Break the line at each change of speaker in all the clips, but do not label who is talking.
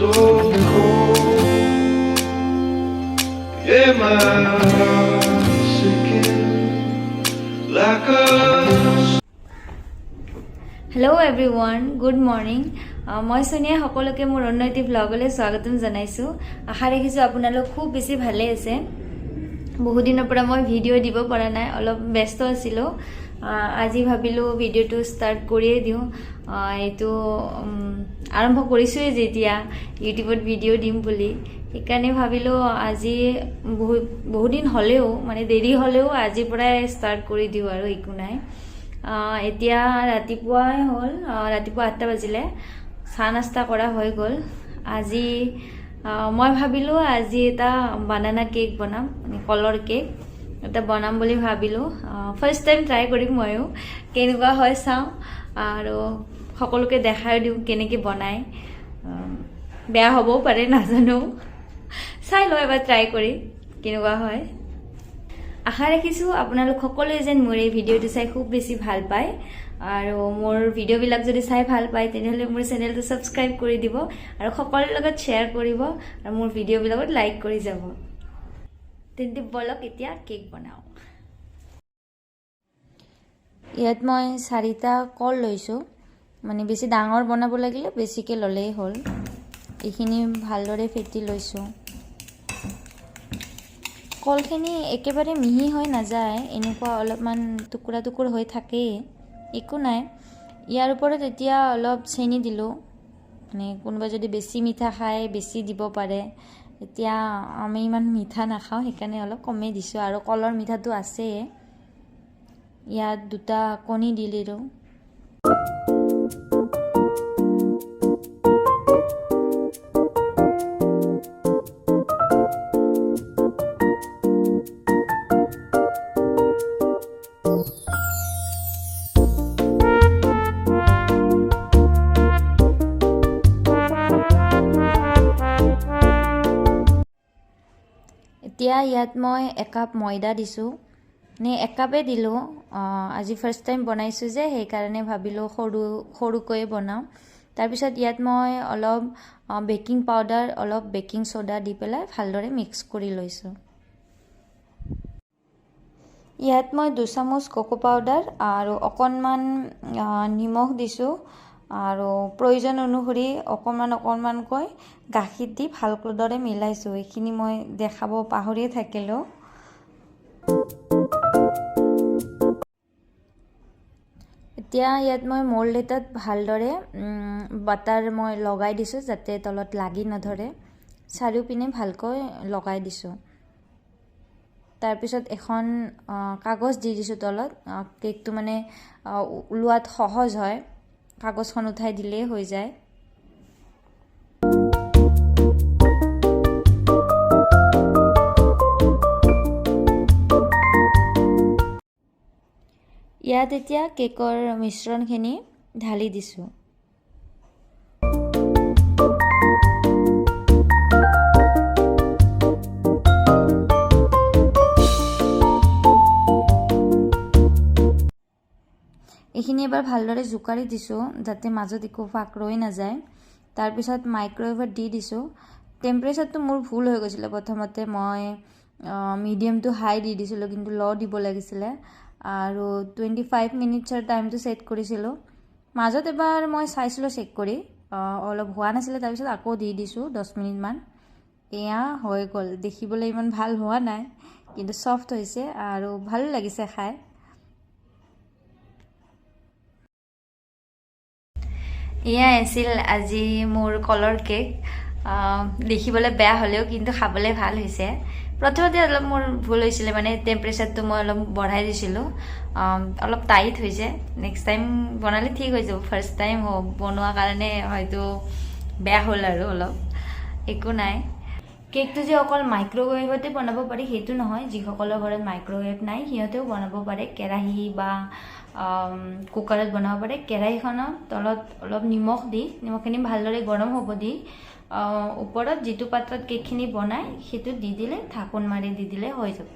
cold. Yeah, my heart's sinking like a.
Hello everyone, good morning. মই সোনিয়া সকলোকে মোৰ অন্যটি ব্লগলৈ স্বাগতম জনাইছো। আশা ৰাখিছো আপোনালোক খুব বেছি ভালে আছে। বহু দিনৰ পৰা মই ভিডিঅ' দিব পৰা নাই, অলপ ব্যস্ত আছিলো। আজি ভাবিলো ভিডিঅ'টো ষ্টাৰ্ট কৰিয়ে দিওঁ। এইটো আৰম্ভ কৰিছোৱে যেতিয়া ইউটিউবত ভিডিঅ' দিম বুলি, সেইকাৰণে ভাবিলো আজি বহু দিন হ'লেও মানে দেৰি হ'লেও আজিৰ পৰাই ষ্টাৰ্ট কৰি দিওঁ আৰু একো নাই। এতিয়া ৰাতিপুৱাই হ'ল, ৰাতিপুৱা 8টা বাজিলে, চাহ নাস্তা কৰা হৈ গ'ল। আজি মই ভাবিলো আজি এটা বানানা কেক বনাম, মানে কলৰ কেক এটা বনাম বুলি ভাবিলো। ফাৰ্ষ্ট টাইম ট্ৰাই কৰিম ময়ো, কেনেকুৱা হয় চাওঁ আৰু সকলোকে দেখাই দিওঁ কেনেকৈ বনায়। বেয়া হ'বও পাৰে নাজানো, চাই লওঁ এবাৰ ট্ৰাই কৰি কেনেকুৱা হয়। আশা ৰাখিছোঁ আপোনালোক সকলোৱে যেন মোৰ এই ভিডিঅ'টো চাই খুব বেছি ভাল পায়, আৰু মোৰ ভিডিঅ'বিলাক যদি চাই ভাল পায় তেনেহ'লে মোৰ চেনেলটো ছাবস্ক্ৰাইব কৰি দিব আৰু সকলোৰে লগত শ্বেয়াৰ কৰিব আৰু মোৰ ভিডিঅ'বিলাকত লাইক কৰি যাব। তেন্তে বলক এতিয়া কেক বনাওঁ। ইয়াত মই 4টা কল লৈছোঁ, মানে বেছি ডাঙৰ বনাব লাগিলে বেছিকৈ ল'লেই হ'ল। এইখিনি ভালদৰে ফেটি লৈছোঁ। কলখিনি একেবাৰে মিহি হৈ নাযায়, এনেকুৱা অলপমান টুকুৰা টুকুৰ হৈ থাকেই, একো নাই। ইয়াৰ ওপৰত এতিয়া অলপ চেনি দিলোঁ, মানে কোনোবা যদি বেছি মিঠা খায় বেছি দিব পাৰে। এতিয়া আমি ইমান মিঠা নাখাওঁ, সেইকাৰণে অলপ কমেই দিছোঁ, আৰু কলৰ মিঠাটো আছেই। ইয়াত 2টা কণী দি দিলোঁ। এতিয়া ইয়াত মই 1 কাপ ময়দা দিছোঁ, নে 1 কাপেই দিলোঁ। আজি ফাৰ্ষ্ট টাইম বনাইছোঁ যে সেইকাৰণে ভাবিলোঁ সৰুকৈ বনাওঁ। তাৰপিছত ইয়াত মই অলপ বেকিং পাউডাৰ, অলপ বেকিং ছ'ডা দি পেলাই ভালদৰে মিক্স কৰি লৈছোঁ। ইয়াত মই 2 চামুচ কোকো পাউডাৰ আৰু অকণমান নিমখ দিছোঁ, আৰু প্ৰয়োজন অনুসৰি অকণমানকৈ গাখীৰ দি ভালদৰে মিলাইছোঁ। এইখিনি মই দেখাব পাহৰিয়ে থাকিলোঁ। এতিয়া ইয়াত মই মল্ড এটাত ভালদৰে বাটাৰ মই লগাই দিছোঁ যাতে তলত লাগি নধৰে। চাৰিওপিনে ভালকৈ লগাই দিছোঁ। তাৰপিছত এখন কাগজ দি দিছোঁ তলত, কেকটো মানে ওলোৱাত সহজ হয়, কাগজখন উঠাই দিলেই হৈ যায়। ইয়াত এতিয়া কেকৰ মিশ্ৰণখিনি ঢালি দিছোঁ। এইখিনি এবাৰ ভালদৰে জোকাৰি দিছোঁ যাতে মাজত একো ফাঁক ৰৈ নাযায়। তাৰপিছত মাইক্ৰৱেভত দি দিছোঁ। টেম্পাৰেচাৰটো মোৰ ভুল হৈ গৈছিলে, প্ৰথমতে মই মিডিয়াম টু হাই দি দিছিলোঁ, কিন্তু ল' দিব লাগিছিলে। আৰু 25 মিনিটছৰ টাইমটো ছেট কৰিছিলোঁ। মাজত এবাৰ মই চাইছিলোঁ চেক কৰি, অলপ হোৱা নাছিলে, তাৰপিছত আকৌ দি দিছোঁ 10 মিনিটমান। এয়া হৈ গ'ল। দেখিবলৈ ইমান ভাল হোৱা নাই, কিন্তু ছফ্ট হৈছে আৰু ভাল লাগিছে খাই। এয়াই আছিল আজি মোৰ কলৰ কেক। দেখিবলৈ বেয়া হ'লেও কিন্তু খাবলৈ ভাল হৈছে। প্ৰথমতে অলপ মোৰ ভুল হৈছিলে, মানে টেম্পাৰেচাৰটো মই অলপ বঢ়াই দিছিলোঁ, অলপ টাইট হৈছে। নেক্সট টাইম বনালে ঠিক হৈ যাব। ফাৰ্ষ্ট টাইম বনোৱা কাৰণে হয়তো বেয়া হ'ল আৰু অলপ, একো নাই। কেকটো যে অকল মাইক্ৰৱেভতে বনাব পাৰি সেইটো নহয়, যিসকলৰ ঘৰত মাইক্ৰৱেভ নাই সিহঁতেও বনাব পাৰে। কেৰাহী বা কুকাৰত বনাব পাৰে। কেৰাহীখনৰ তলত অলপ নিমখ দি, নিমখখিনি ভালদৰে গৰম হ'ব দি, ওপৰত যিটো পাত্ৰত কেকখিনি বনায় সেইটো দি দিলে, ঢাকোন মাৰি দি দিলে হৈ যাব।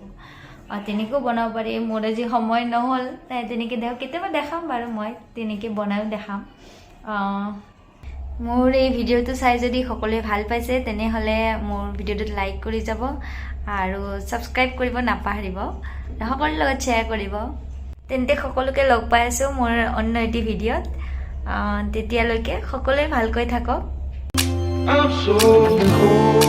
তেনেকৈও বনাব পাৰি। মোৰ আজি সময় নহ'ল, তেনেকৈ কেতিয়াবা দেখাম বাৰু, মই তেনেকৈ বনায়ো দেখাম। মোৰ এই ভিডিঅ'টো চাই যদি সকলোৱে ভাল পাইছে তেনেহ'লে মোৰ ভিডিঅ'টোত লাইক কৰি যাব আৰু ছাবস্ক্ৰাইব কৰিব নাপাহৰিব সকলোৰে লগত শ্বেয়াৰ কৰিব তেন্তে সকলোকে লগ পাই আছোঁ মোৰ অন্য এটি ভিডিঅ'ত তেতিয়ালৈকে সকলোৱে ভালকৈ থাকক
I'm so cold.